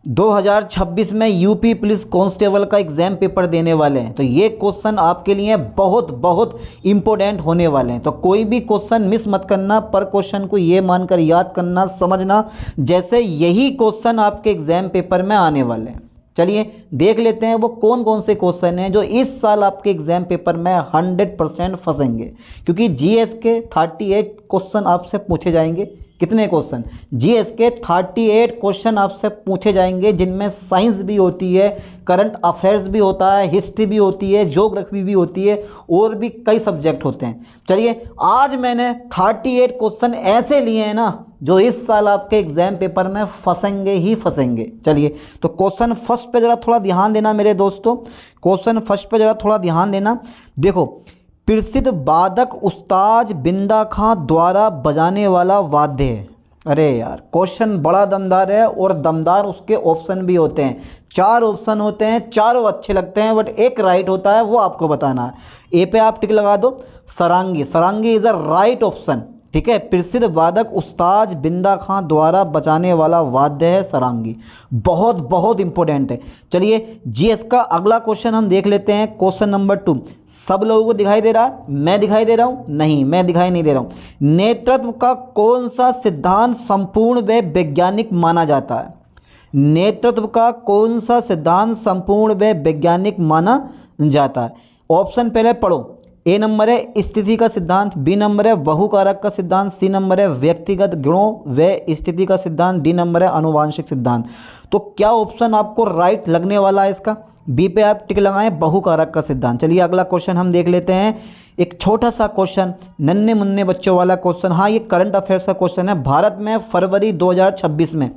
2026 में UP police constable का exam paper देने वाले हैं, तो ये क्वेश्चन आपके लिए बहुत बहुत इम्पोर्टेंट होने वाले हैं। तो कोई भी क्वेश्चन मिस मत करना, पर क्वेश्चन को ये मानकर याद करना, समझना जैसे यही क्वेश्चन आपके एग्ज़ाम पेपर में आने वाले हैं। चलिए देख लेते हैं वो कौन कौन से क्वेश्चन हैं जो इस साल आपके एग्ज़ाम पेपर में 100% फंसेंगे, क्योंकि जीएस के 38 क्वेश्चन आपसे पूछे जाएंगे। कितने क्वेश्चन? जीएस के 38 क्वेश्चन आपसे पूछे जाएंगे, जिनमें साइंस भी होती है, करंट अफेयर्स भी होता है, हिस्ट्री भी होती है, ज्योग्राफी भी होती है, और भी कई सब्जेक्ट होते हैं। चलिए आज मैंने 38 क्वेश्चन ऐसे लिए हैं ना जो इस साल आपके एग्जाम पेपर में फंसेंगे ही फंसेंगे। चलिए तो क्वेश्चन फर्स्ट पे ज़रा थोड़ा ध्यान देना मेरे दोस्तों, क्वेश्चन फर्स्ट पे ज़रा थोड़ा ध्यान देना। देखो, प्रसिद्ध वादक उस्ताद बिंदा खां द्वारा बजाने वाला वाद्य है। अरे यार क्वेश्चन बड़ा दमदार है, और दमदार उसके ऑप्शन भी होते हैं। 4 ऑप्शन होते हैं, चारों अच्छे लगते हैं, बट एक राइट होता है, वो आपको बताना है। ए पे आप टिक लगा दो, sarangi. Sarangi is a right option, ठीक है। प्रसिद्ध वादक उस्ताद बिंदा खां द्वारा बजाने वाला वाद्य है सरांगी। बहुत बहुत इंपॉर्टेंट है। चलिए जीएस का अगला क्वेश्चन हम देख लेते हैं, क्वेश्चन नंबर 2। सब लोगों को दिखाई दे रहा है? मैं दिखाई दे रहा हूँ? नहीं, मैं दिखाई नहीं दे रहा हूँ। नेतृत्व का कौन सा सिद्धांत संपूर्ण व वैज्ञानिक माना जाता है? नेतृत्व का कौन सा सिद्धांत संपूर्ण व वैज्ञानिक माना जाता है? ऑप्शन पहले पढ़ो। ए नंबर है स्थिति का सिद्धांत, बी नंबर है बहुकारक का सिद्धांत, सी नंबर है व्यक्तिगत गुणों व स्थिति का सिद्धांत, डी नंबर है आनुवांशिक सिद्धांत। तो क्या ऑप्शन आपको राइट लगने वाला है इसका? बी पे आप टिक लगाएं, बहुकारक का सिद्धांत। चलिए अगला क्वेश्चन हम देख लेते हैं, एक छोटा सा क्वेश्चन, नन्हे मुन्ने बच्चों वाला क्वेश्चन। हाँ, ये करंट अफेयर्स का क्वेश्चन है। भारत में फरवरी 2026 में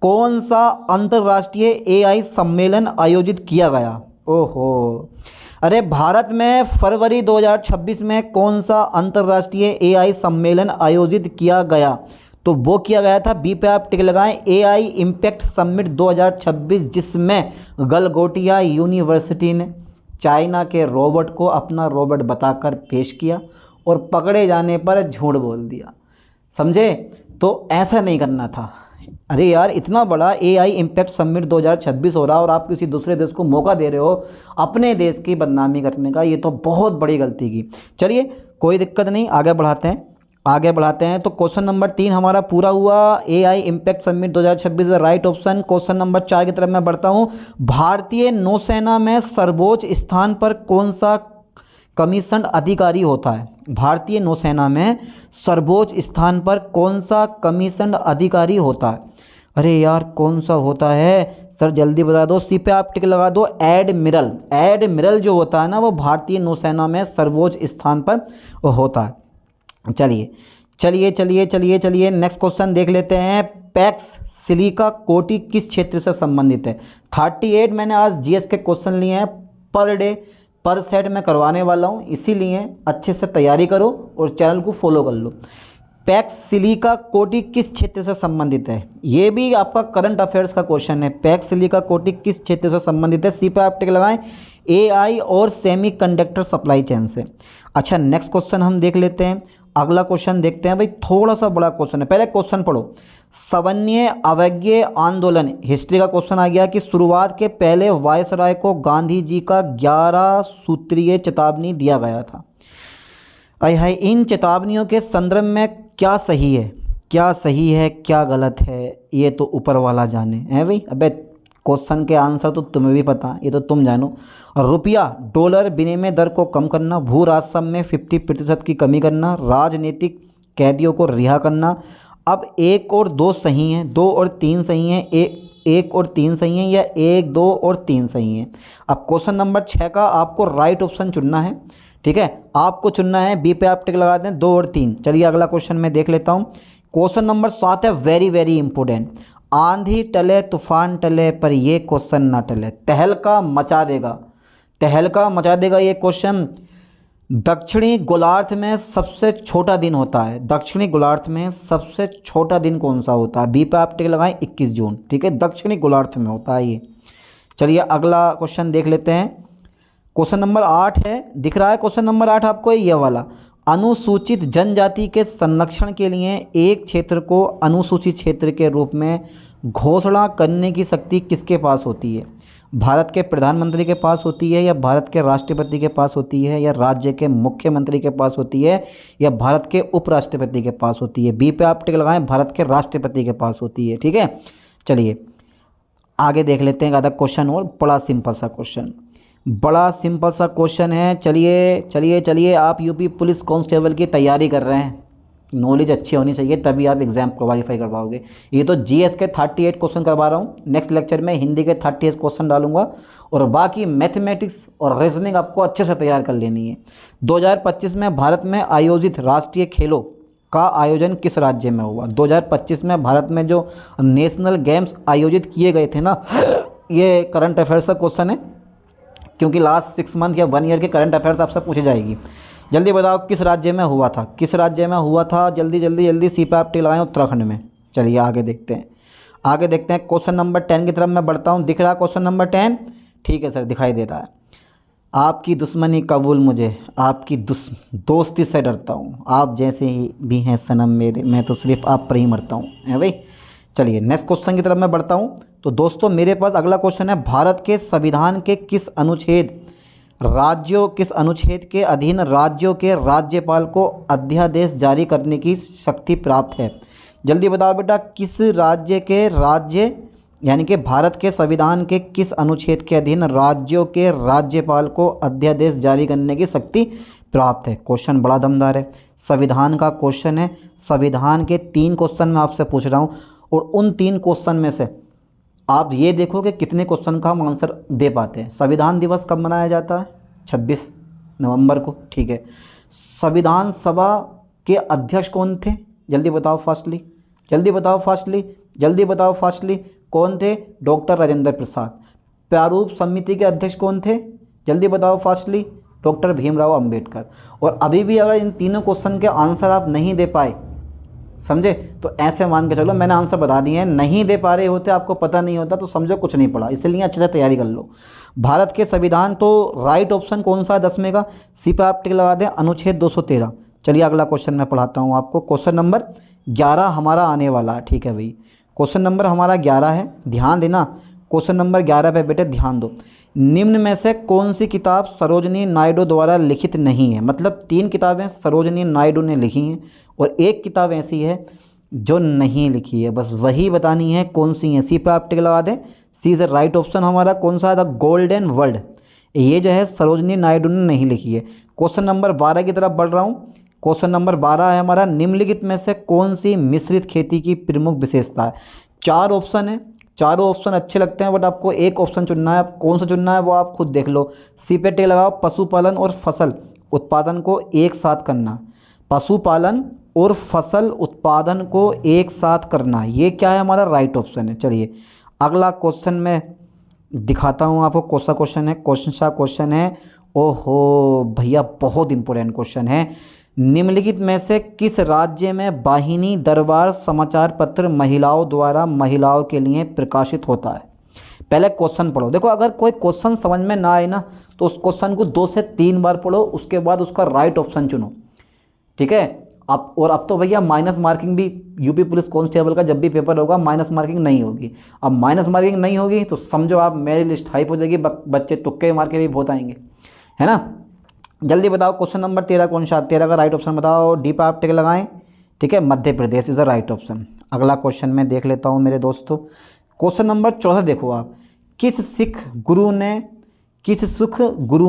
कौन सा अंतर्राष्ट्रीय एआई सम्मेलन आयोजित किया गया? ओहो, अरे भारत में फरवरी 2026 में कौन सा अंतर्राष्ट्रीय एआई सम्मेलन आयोजित किया गया? तो वो किया गया था, बी पे आप टिक लगाएं, एआई इम्पैक्ट समिट 2026, जिसमें गलगोटिया यूनिवर्सिटी ने चाइना के रोबोट को अपना रोबोट बताकर पेश किया और पकड़े जाने पर झूठ बोल दिया। समझे? तो ऐसा नहीं करना था। अरे यार, इतना बड़ा एआई इम्पैक्ट समिट 2026 हो रहा है और आप किसी दूसरे देश को मौका दे रहे हो अपने देश की बदनामी करने का, ये तो बहुत बड़ी गलती की। चलिए कोई दिक्कत नहीं, आगे बढ़ाते हैं। तो क्वेश्चन नंबर 3 हमारा पूरा हुआ। AI impact summit 2026 right option. Question number 4 की तरफ मैं बढ़ता हूँ। भारतीय नौसेना में सर्वोच्च स्थान पर कौन सा कमीशन अधिकारी होता है? भारतीय नौसेना में सर्वोच्च स्थान पर कौन सा कमीशन अधिकारी होता है? अरे यार कौन सा होता है सर, जल्दी बता दो। सी पे आप टिक लगा दो, एडमिरल। एडमिरल जो होता है ना, वो भारतीय नौसेना में सर्वोच्च स्थान पर होता है। चलिए नेक्स्ट क्वेश्चन देख लेते हैं। पैक्स सिलिका कोटि किस क्षेत्र से संबंधित है? 38 मैंने आज जीएस के क्वेश्चन लिए हैं, पर डे पर सेट में करवाने वाला हूँ, इसीलिए अच्छे से तैयारी करो और चैनल को फॉलो कर लो। पैक्स सिलिका कोटि किस क्षेत्र से संबंधित है? ये भी आपका करंट अफेयर्स का क्वेश्चन है। पैक्स सिलिका कोटि किस क्षेत्र से संबंधित है? सी पे आप टिक लगाएं, एआई और सेमीकंडक्टर सप्लाई चेन से। अच्छा, नेक्स्ट क्वेश्चन हम देख लेते हैं। अगला क्वेश्चन देखते हैं भाई, थोड़ा सा बड़ा क्वेश्चन है, पहले क्वेश्चन पढ़ो। सवर्ण अवज्ञ आंदोलन, हिस्ट्री का क्वेश्चन आ गया कि शुरुआत के पहले वायसराय को गांधी जी का 11 सूत्रीय चेतावनी दिया गया था। आय हाय, इन चेतावनियों के संदर्भ में क्या सही है, क्या गलत है, ये तो ऊपर वाला जाने है भाई। अबे क्वेश्चन के आंसर तो तुम्हें भी पता, ये तो तुम जानो। रुपया डॉलर विनिमय दर को कम करना, भू राजस्व में 50% की कमी करना, राजनीतिक कैदियों को रिहा करना। अब 1 और 2 सही हैं, 2 और 3 सही हैं, 1 और 3 सही हैं, या 1, 2 और 3 सही हैं। अब क्वेश्चन नंबर 6 का आपको राइट ऑप्शन चुनना है, ठीक है, आपको चुनना है। बी पे आप टिक लगा दें, 2 और 3। चलिए अगला क्वेश्चन मैं देख लेता हूँ। क्वेश्चन नंबर 7 है वेरी वेरी इंपॉर्टेंट। आंधी टले तूफान टले पर ये क्वेश्चन ना टले, तहलका मचा देगा ये क्वेश्चन। दक्षिणी गोलार्ध में सबसे छोटा दिन होता है, दक्षिणी गोलार्ध में सबसे छोटा दिन कौन सा होता है? बी पे आप टिक लगाएं, 21 जून, ठीक है, दक्षिणी गोलार्ध में होता है ये। चलिए अगला क्वेश्चन देख लेते हैं। क्वेश्चन नंबर 8 है, दिख रहा है क्वेश्चन नंबर 8 आपको, ये वाला। अनुसूचित जनजाति के संरक्षण के लिए एक क्षेत्र को अनुसूचित क्षेत्र के रूप में घोषणा करने की शक्ति किसके पास होती है? भारत के प्रधानमंत्री के पास होती है, या भारत के राष्ट्रपति के पास होती है, या राज्य के मुख्यमंत्री के पास होती है, या भारत के उपराष्ट्रपति के पास होती है? बी पे आप टिक लगाएं, भारत के राष्ट्रपति के पास होती है। ठीक है, चलिए आगे देख लेते हैं। आधा क्वेश्चन और बड़ा सिंपल सा क्वेश्चन, बड़ा सिंपल सा क्वेश्चन है। चलिए चलिए चलिए, आप यूपी पुलिस कांस्टेबल की तैयारी कर रहे हैं, नॉलेज अच्छी होनी चाहिए तभी आप एग्जाम को क्वालिफाई कर पाओगे। ये तो जीएस के 38 क्वेश्चन करवा रहा हूँ, नेक्स्ट लेक्चर में हिंदी के 38 क्वेश्चन डालूंगा, और बाकी मैथमेटिक्स और रीजनिंग आपको अच्छे से तैयार कर लेनी है। 2025 में भारत में आयोजित राष्ट्रीय खेलों का आयोजन किस राज्य में हुआ? 2025 में भारत में जो नेशनल गेम्स आयोजित किए गए थे ना, ये करंट अफेयर्स का क्वेश्चन है, क्योंकि लास्ट 6 मंथ या 1 ईयर के करंट अफेयर्स आपसे पूछी जाएगी। जल्दी बताओ किस राज्य में हुआ था, किस राज्य में हुआ था? जल्दी जल्दी जल्दी, सी पे आप टिक लगाएं, उत्तराखंड में। चलिए आगे देखते हैं, आगे देखते हैं। क्वेश्चन नंबर 10 की तरफ मैं बढ़ता हूँ। दिख रहा है क्वेश्चन नंबर 10? ठीक है सर, दिखाई दे रहा है। आपकी दुश्मनी कबूल मुझे, आपकी दोस्ती से डरता हूँ, आप जैसे ही भी हैं सनम मेरे, मैं तो सिर्फ आप पर ही मरता हूँ, है भाई। चलिए नेक्स्ट क्वेश्चन की तरफ मैं बढ़ता हूँ। तो दोस्तों मेरे पास अगला क्वेश्चन है, भारत के संविधान के किस अनुच्छेद के अधीन राज्यों के राज्यपाल को अध्यादेश जारी करने की शक्ति प्राप्त है? जल्दी बताओ बेटा, किस राज्य के यानी कि भारत के संविधान के किस अनुच्छेद के अधीन राज्यों के राज्यपाल को अध्यादेश जारी करने की शक्ति प्राप्त है? क्वेश्चन बड़ा दमदार है, संविधान का क्वेश्चन है। संविधान के 3 क्वेश्चन मैं आपसे पूछ रहा हूँ, और उन 3 क्वेश्चन में से आप ये देखो कि कितने क्वेश्चन का हम आंसर दे पाते हैं। संविधान दिवस कब मनाया जाता है? 26 नवंबर को। ठीक है, संविधान सभा के अध्यक्ष कौन थे? जल्दी बताओ फास्टली, जल्दी बताओ फास्टली, जल्दी बताओ फास्टली, कौन थे? डॉक्टर राजेंद्र प्रसाद। प्रारूप समिति के अध्यक्ष कौन थे? जल्दी बताओ फास्टली, डॉक्टर भीमराव अंबेडकर। और अभी भी अगर इन तीनों क्वेश्चन के आंसर आप नहीं दे पाए, समझे, तो ऐसे मान के चलो मैंने आंसर बता दिए हैं। नहीं दे पा रहे होते, आपको पता नहीं होता, तो समझो कुछ नहीं पढ़ा, इसलिए अच्छे से तैयारी कर लो। भारत के संविधान, तो राइट ऑप्शन कौन सा है 10 में का? सी पे आप टिक लगा दें, अनुच्छेद 213। चलिए अगला क्वेश्चन मैं पढ़ाता हूँ आपको। क्वेश्चन नंबर 11 हमारा आने वाला है। ठीक है भाई, क्वेश्चन नंबर हमारा 11 है, ध्यान देना। क्वेश्चन नंबर 11 पे बेटे ध्यान दो। निम्न में से कौन सी किताब सरोजनी नायडू द्वारा लिखित नहीं है? मतलब 3 किताबें सरोजनी नायडू ने लिखी हैं और 1 किताब ऐसी है जो नहीं लिखी है, बस वही बतानी है कौन सी है। सी पे आप टिक लगा दें। सी से राइट ऑप्शन हमारा कौन सा है? The golden world. ये जो है सरोजनी नायडू ने नहीं लिखी है। क्वेश्चन नंबर 12 की तरफ बढ़ रहा हूँ। क्वेश्चन नंबर 12 है हमारा, निम्नलिखित में से कौन सी मिश्रित खेती की प्रमुख विशेषता है? 4 ऑप्शन है, चारों ऑप्शन अच्छे लगते हैं, बट आपको एक ऑप्शन चुनना है। आप कौन सा चुनना है वो आप खुद देख लो। सी पे टिक लगाओ, पशुपालन और फसल उत्पादन को एक साथ करना। पशुपालन और फसल उत्पादन को एक साथ करना, ये क्या है? हमारा राइट ऑप्शन है। चलिए अगला क्वेश्चन मैं दिखाता हूँ आपको। कौन सा क्वेश्चन है? क्वेश्चन है, ओहो भैया बहुत इंपॉर्टेंट क्वेश्चन है। निम्नलिखित में से किस राज्य में वाहिनी दरबार समाचार पत्र महिलाओं द्वारा महिलाओं के लिए प्रकाशित होता है? पहले क्वेश्चन पढ़ो। देखो, अगर कोई क्वेश्चन समझ में ना आए ना, तो उस क्वेश्चन को 2 से 3 बार पढ़ो, उसके बाद उसका राइट ऑप्शन चुनो। ठीक है, अब तो भैया माइनस मार्किंग भी यूपी पुलिस कांस्टेबल का जब भी पेपर होगा माइनस मार्किंग नहीं होगी। अब माइनस मार्किंग नहीं होगी तो समझो आप मेरी लिस्ट हाइप हो जाएगी, बच्चे तुक्के मार के भी बहुत आएंगे, है ना। जल्दी बताओ क्वेश्चन नंबर 13 कौन सा? 13 का राइट ऑप्शन बताओ। डी पे आप टिक लगाएं। ठीक है, Madhya Pradesh is the right option. अगला क्वेश्चन मैं देख लेता हूँ मेरे दोस्तों। क्वेश्चन नंबर 14 देखो आप, किस सिख गुरु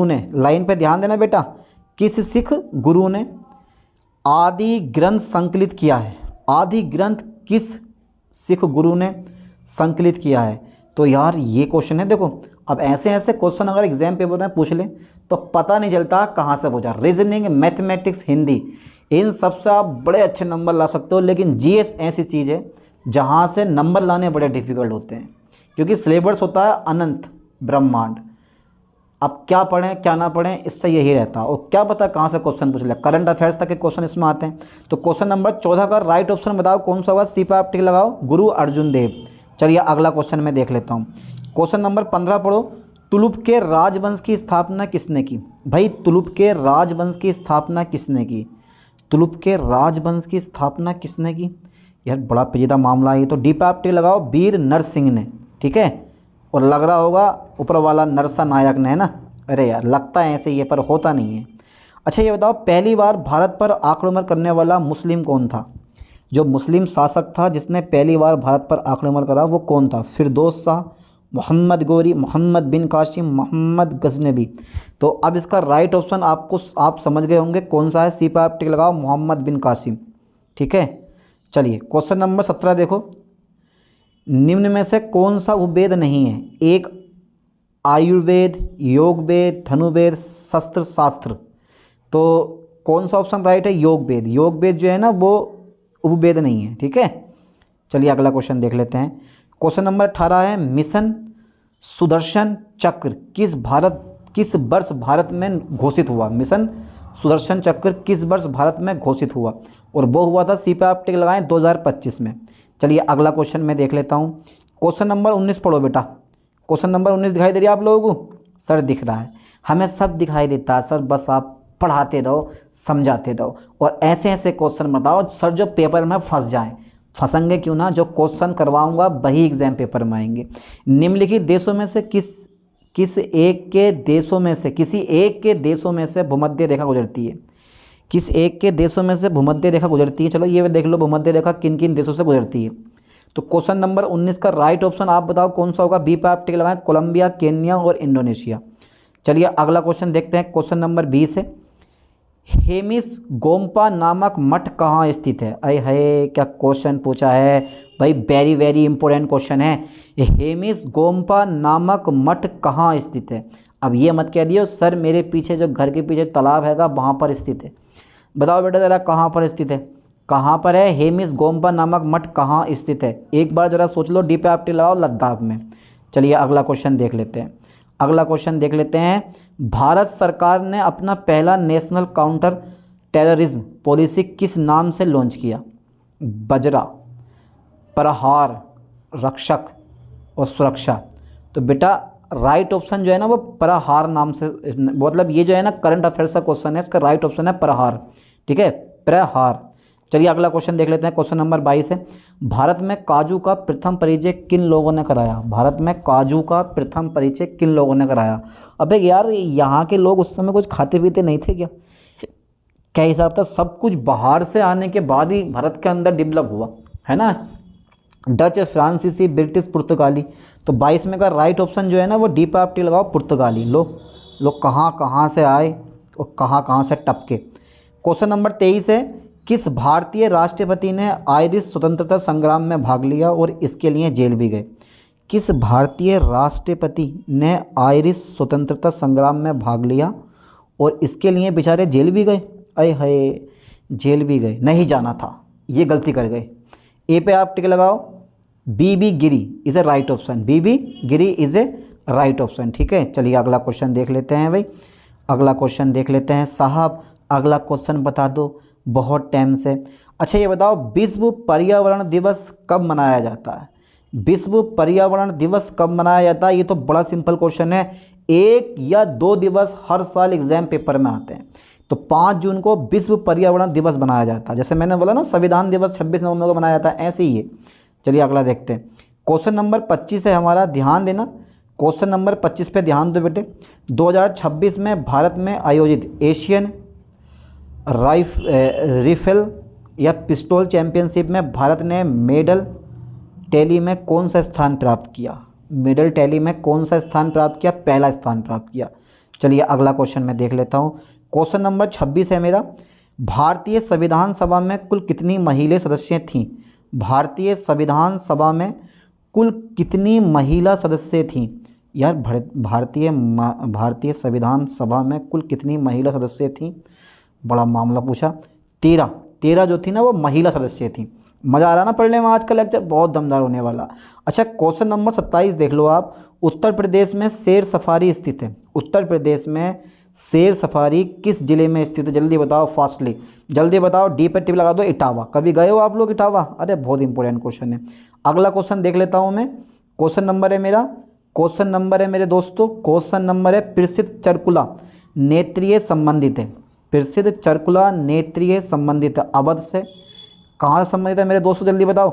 ने, लाइन पे ध्यान देना बेटा, किस सिख गुरु ने आदि ग्रंथ संकलित किया है? आदि ग्रंथ किस सिख गुरु ने संकलित किया है? तो यार ये क्वेश्चन है। देखो, अब ऐसे क्वेश्चन अगर एग्जाम पेपर में पूछ लें तो पता नहीं चलता कहाँ से पूछा। रीजनिंग, मैथमेटिक्स, हिंदी, इन सबसे आप बड़े अच्छे नंबर ला सकते हो, लेकिन जीएस ऐसी चीज़ है जहाँ से नंबर लाने बड़े डिफ़िकल्ट होते हैं, क्योंकि सिलेबस होता है अनंत ब्रह्मांड। अब क्या पढ़ें क्या ना पढ़ें, इससे यही रहता है। और क्या पता कहाँ से क्वेश्चन पूछ लिया, करंट अफेयर्स तक के क्वेश्चन इसमें आते हैं। तो क्वेश्चन नंबर 14 का राइट ऑप्शन बताओ कौन सा होगा? सी पे आप टिक लगाओ, गुरु अर्जुन देव। चलिए अगला क्वेश्चन मैं देख लेता हूँ। क्वेश्चन नंबर 15 पढ़ो। तुलुप के राजवंश की स्थापना किसने की? भाई तुलुप के राजवंश की स्थापना किसने की? तुलुप के राजवंश की स्थापना किसने की? यार बड़ा पेचीदा मामला है ये तो। डी पे आप टिक लगाओ, वीर नरसिंह ने, ठीक है। और लग रहा होगा ऊपर वाला नरसा नायक ने, है ना। अरे यार लगता है ऐसे ही है पर होता नहीं है। अच्छा ये बताओ, पहली बार भारत पर आक्रमण करने वाला मुस्लिम कौन था? जो मुस्लिम शासक था जिसने पहली बार भारत पर आक्रमण करा वो कौन था? फिरदौस शाह, मोहम्मद गोरी, मोहम्मद बिन कासिम, मोहम्मद गजनबी। तो अब इसका राइट ऑप्शन आप समझ गए होंगे कौन सा है। सी पर आप टिक लगाओ, मोहम्मद बिन कासिम, ठीक है। चलिए क्वेश्चन नंबर 17 देखो, निम्न में से कौन सा उपवेद नहीं है? एक आयुर्वेद, योग वेद, धनुर्वेद, शस्त्र शास्त्र। तो कौन सा ऑप्शन राइट है? योग वेद। योग वेद जो है ना वो उपवेद नहीं है, ठीक है। चलिए अगला क्वेश्चन देख लेते हैं। क्वेश्चन नंबर 18 है, मिशन सुदर्शन चक्र किस वर्ष भारत में घोषित हुआ? मिशन सुदर्शन चक्र किस वर्ष भारत में घोषित हुआ? और वो हुआ था, सी पे आप टिक लगाएं, 2025 में। चलिए अगला क्वेश्चन मैं देख लेता हूँ। क्वेश्चन नंबर 19 पढ़ो बेटा। क्वेश्चन नंबर 19 दिखाई दे रही है आप लोगों को? सर दिख रहा है, हमें सब दिखाई देता है सर, बस आप पढ़ाते रहो, समझाते रहो और ऐसे ऐसे क्वेश्चन बताओ सर जो पेपर में फंस जाएं। फंसेंगे क्यों ना, जो क्वेश्चन करवाऊंगा वही एग्जाम पेपर में आएंगे। निम्नलिखित देशों में से किसी एक के देशों में से भूमध्य रेखा गुजरती है? किस एक के देशों में से भूमध्य रेखा गुजरती है? चलो ये देख लो भूमध्य रेखा किन किन देशों से गुजरती है। तो क्वेश्चन नंबर 19 का राइट ऑप्शन आप बताओ कौन सा होगा? बी पे आप टिक लगाएं, कोलंबिया, केन्या और इंडोनेशिया। चलिए अगला क्वेश्चन देखते हैं। क्वेश्चन नंबर 20 है, हेमिस गोम्पा नामक मठ कहाँ स्थित है? अरे है क्या क्वेश्चन पूछा है भाई, वेरी वेरी इंपॉर्टेंट क्वेश्चन है। हेमिस गोम्पा नामक मठ कहाँ स्थित है? अब ये मत कह दियो सर मेरे पीछे जो घर के पीछे तालाब हैगा वहाँ पर स्थित है। बताओ बेटा ज़रा कहाँ पर स्थित है? कहाँ पर है हेमिस गोम्पा नामक मठ, कहाँ स्थित है? एक बार ज़रा सोच लो, डी पे आप टिक लगाओ, लद्दाख में। चलिए अगला क्वेश्चन देख लेते हैं। अगला क्वेश्चन देख लेते हैं, भारत सरकार ने अपना पहला नेशनल काउंटर टेररिज्म पॉलिसी किस नाम से लॉन्च किया? बजरा, प्रहार, रक्षक और सुरक्षा। तो बेटा राइट ऑप्शन जो है ना वो प्रहार नाम से, मतलब ये जो है ना करंट अफेयर्स का क्वेश्चन है, इसका राइट ऑप्शन है प्रहार, ठीक है, प्रहार। चलिए अगला क्वेश्चन देख लेते हैं। क्वेश्चन नंबर 22 है, भारत में काजू का प्रथम परिचय किन लोगों ने कराया? भारत में काजू का प्रथम परिचय किन लोगों ने कराया? अबे यार यहाँ के लोग उस समय कुछ खाते पीते नहीं थे क्या? क्या हिसाब था? सब कुछ बाहर से आने के बाद ही भारत के अंदर डेवलप हुआ है ना। डच, फ्रांसीसी, ब्रिटिश, पुर्तगाली। तो 22 में का राइट ऑप्शन जो है ना वो डी पे आप टिक लगाओ, पुर्तगाली। लोग कहाँ कहाँ से आए और कहाँ कहाँ से टपके। क्वेश्चन नंबर 23 है, किस भारतीय राष्ट्रपति ने आयरिश स्वतंत्रता संग्राम में भाग लिया और इसके लिए जेल भी गए? किस भारतीय राष्ट्रपति ने आयरिश स्वतंत्रता संग्राम में भाग लिया और इसके लिए बेचारे जेल भी गए? अरे हाय, जेल भी गए, नहीं जाना था, ये गलती कर गए। ए पे आप टिक लगाओ, बी गिरी is a right option. B गिरी इज़ ए राइट ऑप्शन, ठीक है। चलिए अगला क्वेश्चन देख लेते हैं भाई। अगला क्वेश्चन देख लेते हैं साहब, अगला क्वेश्चन बता दो, बहुत टाइम से। अच्छा ये बताओ, विश्व पर्यावरण दिवस कब मनाया जाता है? विश्व पर्यावरण दिवस कब मनाया जाता है? ये तो बड़ा सिंपल क्वेश्चन है। 1 या 2 दिवस हर साल एग्जाम पेपर में आते हैं। तो 5 जून को विश्व पर्यावरण दिवस मनाया जाता है। जैसे मैंने बोला ना संविधान दिवस 26 नवंबर को मनाया जाता है, ऐसे ही है। चलिए अगला देखते हैं। क्वेश्चन नंबर 25 है हमारा, ध्यान देना। क्वेश्चन नंबर 25 पे ध्यान दो बेटे। 2026 में भारत में आयोजित एशियन राइफल या पिस्टल चैंपियनशिप में भारत ने मेडल टैली में कौन सा स्थान प्राप्त किया? मेडल टैली में कौन सा स्थान प्राप्त किया? पहला स्थान प्राप्त किया। चलिए अगला क्वेश्चन मैं देख लेता हूँ। क्वेश्चन नंबर 26 है मेरा, भारतीय संविधान सभा में कुल कितनी महिला सदस्य थीं? भारतीय संविधान सभा में कुल कितनी महिला सदस्य थीं? यार भारतीय संविधान सभा में कुल कितनी महिला सदस्य थीं? बड़ा मामला पूछा। 13 जो थी ना वो महिला सदस्य थी। मज़ा आ रहा ना पढ़ने में? आज का लेक्चर बहुत दमदार होने वाला। अच्छा क्वेश्चन नंबर 27 देख लो आप। उत्तर प्रदेश में शेर सफारी स्थित है। उत्तर प्रदेश में शेर सफारी किस जिले में स्थित है? जल्दी बताओ, फास्टली जल्दी बताओ। डी पे टिक लगा दो, इटावा। कभी गए हो आप लोग इटावा? अरे बहुत इंपॉर्टेंट क्वेश्चन है। अगला क्वेश्चन देख लेता हूँ मैं। क्वेश्चन नंबर है मेरे दोस्तों, क्वेश्चन नंबर है प्रसिद्ध चरकुला नेत्रीय संबंधित है। प्रसिद्ध चरकुला नेत्रीय संबंधित अवध से, कहाँ से संबंधित है मेरे दोस्तों, जल्दी बताओ।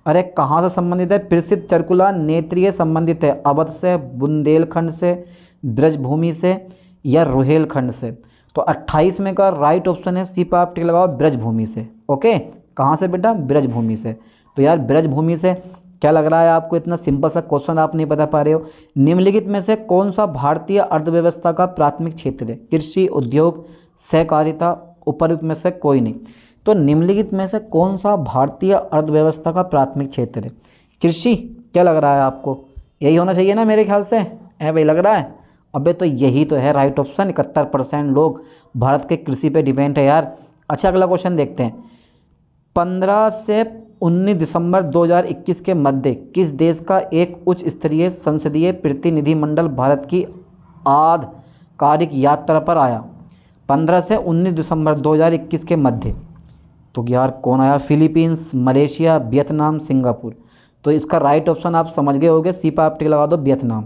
अरे कहाँ से संबंधित है, प्रसिद्ध चरकुला नेत्रीय संबंधित है, अवध से, बुंदेलखंड से, ब्रजभूमि से या रुहेलखंड से। तो 28 में का राइट ऑप्शन है सी पर आप टिक लगाओ, ब्रजभूमि से। ओके, कहाँ से बेटा, ब्रजभूमि से। तो यार ब्रजभूमि से क्या लग रहा है आपको, इतना सिंपल सा क्वेश्चन आप नहीं बता पा रहे हो। निम्नलिखित में से कौन सा भारतीय अर्थव्यवस्था का प्राथमिक क्षेत्र है, कृषि, उद्योग, सहकारिता, उपयुक्त में से कोई नहीं। तो निम्नलिखित में से कौन सा भारतीय अर्थव्यवस्था का प्राथमिक क्षेत्र है, कृषि, क्या लग रहा है आपको, यही होना चाहिए ना मेरे ख्याल से, है भाई, लग रहा है। अबे तो यही तो है राइट ऑप्शन, 71% लोग भारत के कृषि पे डिपेंड है यार। अच्छा अगला क्वेश्चन देखते हैं। 15 से 19 दिसंबर 2021 के मध्य किस देश का एक उच्च स्तरीय संसदीय प्रतिनिधिमंडल भारत की आधिकारिक यात्रा पर आया। 15 से 19 दिसंबर 2021 के मध्य, तो यार कौन आया, फिलीपींस, मलेशिया, वियतनाम, सिंगापुर। तो इसका राइट ऑप्शन आप समझ गए होंगे, सी पर आप टिक लगा दो, वियतनाम।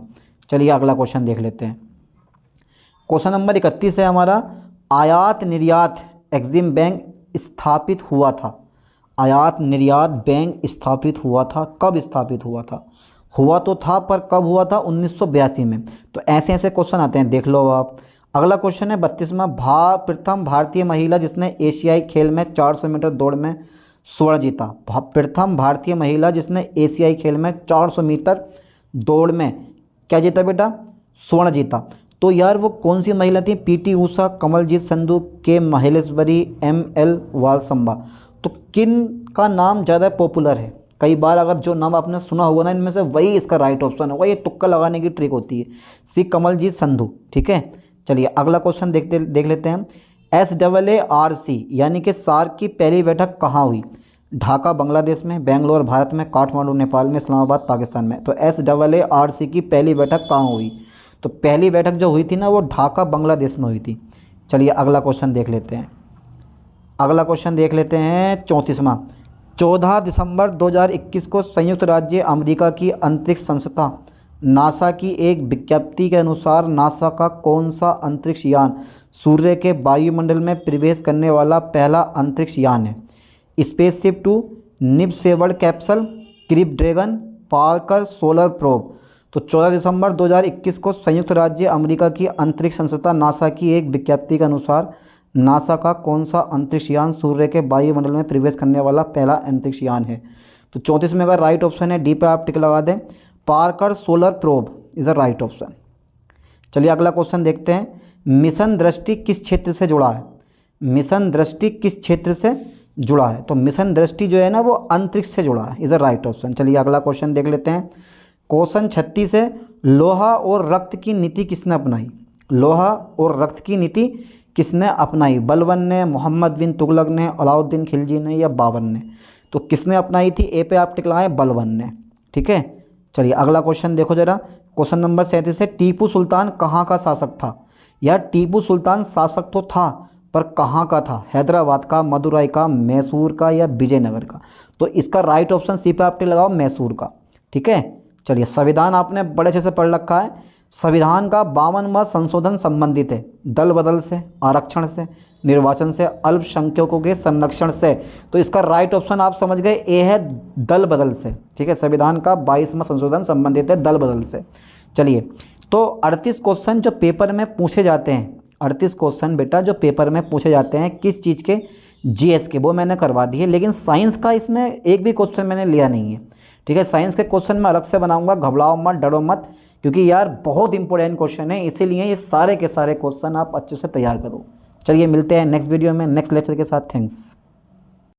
चलिए अगला क्वेश्चन देख लेते हैं। क्वेश्चन नंबर 31 है हमारा, आयात निर्यात एग्जिम बैंक स्थापित हुआ था। आयात निर्यात बैंक स्थापित हुआ था, कब स्थापित हुआ था, हुआ तो था पर कब हुआ था, 1982 में। तो ऐसे ऐसे क्वेश्चन आते हैं, देख लो आप। अगला क्वेश्चन है 32वां, प्रथम भारतीय महिला जिसने एशियाई खेल में 400 मीटर दौड़ में स्वर्ण जीता। प्रथम भारतीय महिला जिसने एशियाई खेल में 400 मीटर दौड़ में क्या जीता बेटा, स्वर्ण जीता। तो यार वो कौन सी महिला थी, पीटी ऊषा, कमलजीत संधू, के महेश्वरी, ML वालसंबा। तो किन का नाम ज़्यादा पॉपुलर है, कई बार अगर जो नाम आपने सुना होगा ना इनमें से वही इसका राइट ऑप्शन होगा, ये तुक्का लगाने की ट्रिक होती है। सी कमलजीत संधू, ठीक है। चलिए अगला क्वेश्चन देख लेते हैं। SAARC यानी कि सार्क की पहली बैठक कहाँ हुई, ढाका बांग्लादेश में, बेंगलोर भारत में, काठमांडू नेपाल में, इस्लामाबाद पाकिस्तान में। तो SAARC की पहली बैठक कहाँ हुई, तो पहली बैठक जो हुई थी ना वो ढाका बांग्लादेश में हुई थी। चलिए अगला क्वेश्चन देख लेते हैं। अगला क्वेश्चन देख लेते हैं 34वां। 14 दिसंबर 2021 को संयुक्त राज्य अमेरिका की अंतरिक्ष संस्था नासा की एक विज्ञप्ति के अनुसार नासा का कौन सा अंतरिक्ष यान सूर्य के वायुमंडल में प्रवेश करने वाला पहला अंतरिक्ष यान है, स्पेसशिप 2, निब्सेवर्ड capsule, Crew Dragon, Parker Solar Probe. तो 14 दिसंबर 2021 को संयुक्त राज्य अमेरिका की अंतरिक्ष संस्था नासा की एक विज्ञप्ति के अनुसार नासा का कौन सा अंतरिक्ष यान सूर्य के वायुमंडल में प्रवेश करने वाला पहला अंतरिक्ष यान है। तो 34 में का राइट ऑप्शन है, डी पे आप टिक लगा दें, Parker Solar probe is a right option. चलिए अगला क्वेश्चन देखते हैं। मिशन दृष्टि किस क्षेत्र से जुड़ा है, मिशन दृष्टि किस क्षेत्र से जुड़ा है, तो मिशन दृष्टि जो है ना वो अंतरिक्ष से जुड़ा है, इज अ राइट ऑप्शन। चलिए अगला क्वेश्चन देख लेते हैं। क्वेश्चन 36 है, लोहा और रक्त की नीति किसने अपनाई, लोहा और रक्त की नीति किसने अपनाई, बलबन ने, मोहम्मद बिन तुगलक ने, अलाउद्दीन खिलजी ने या बाबर ने। तो किसने अपनाई थी, ए पे आप टिक लगाएं, बलबन ने, ठीक है। चलिए अगला क्वेश्चन देखो जरा। क्वेश्चन नंबर 37 है, टीपू सुल्तान कहाँ का शासक था। यार टीपू सुल्तान शासक तो था पर कहाँ का था, हैदराबाद का, मदुरई का, मैसूर का या विजयनगर का। तो इसका राइट ऑप्शन सी पे आप टिक लगाओ, मैसूर का, ठीक है। चलिए संविधान आपने बड़े अच्छे से पढ़ रखा है। संविधान का 52वां संशोधन संबंधित है दल बदल से, आरक्षण से, निर्वाचन से, अल्पसंख्यकों के संरक्षण से। तो इसका राइट ऑप्शन आप समझ गए, ए है दल बदल से, ठीक है। संविधान का 22वां संशोधन संबंधित है दल बदल से। चलिए तो 38 क्वेश्चन जो पेपर में पूछे जाते हैं, 38 क्वेश्चन बेटा जो पेपर में पूछे जाते हैं किस चीज़ के, जीएस के, वो मैंने करवा दी है। लेकिन साइंस का इसमें एक भी क्वेश्चन मैंने लिया नहीं है, ठीक है। साइंस के क्वेश्चन मैं अलग से बनाऊंगा, घबराओ मत, डरो मत, क्योंकि यार बहुत इंपॉर्टेंट क्वेश्चन है, इसीलिए ये सारे के सारे क्वेश्चन आप अच्छे से तैयार करो। चलिए मिलते हैं नेक्स्ट वीडियो में नेक्स्ट लेक्चर के साथ। थैंक्स।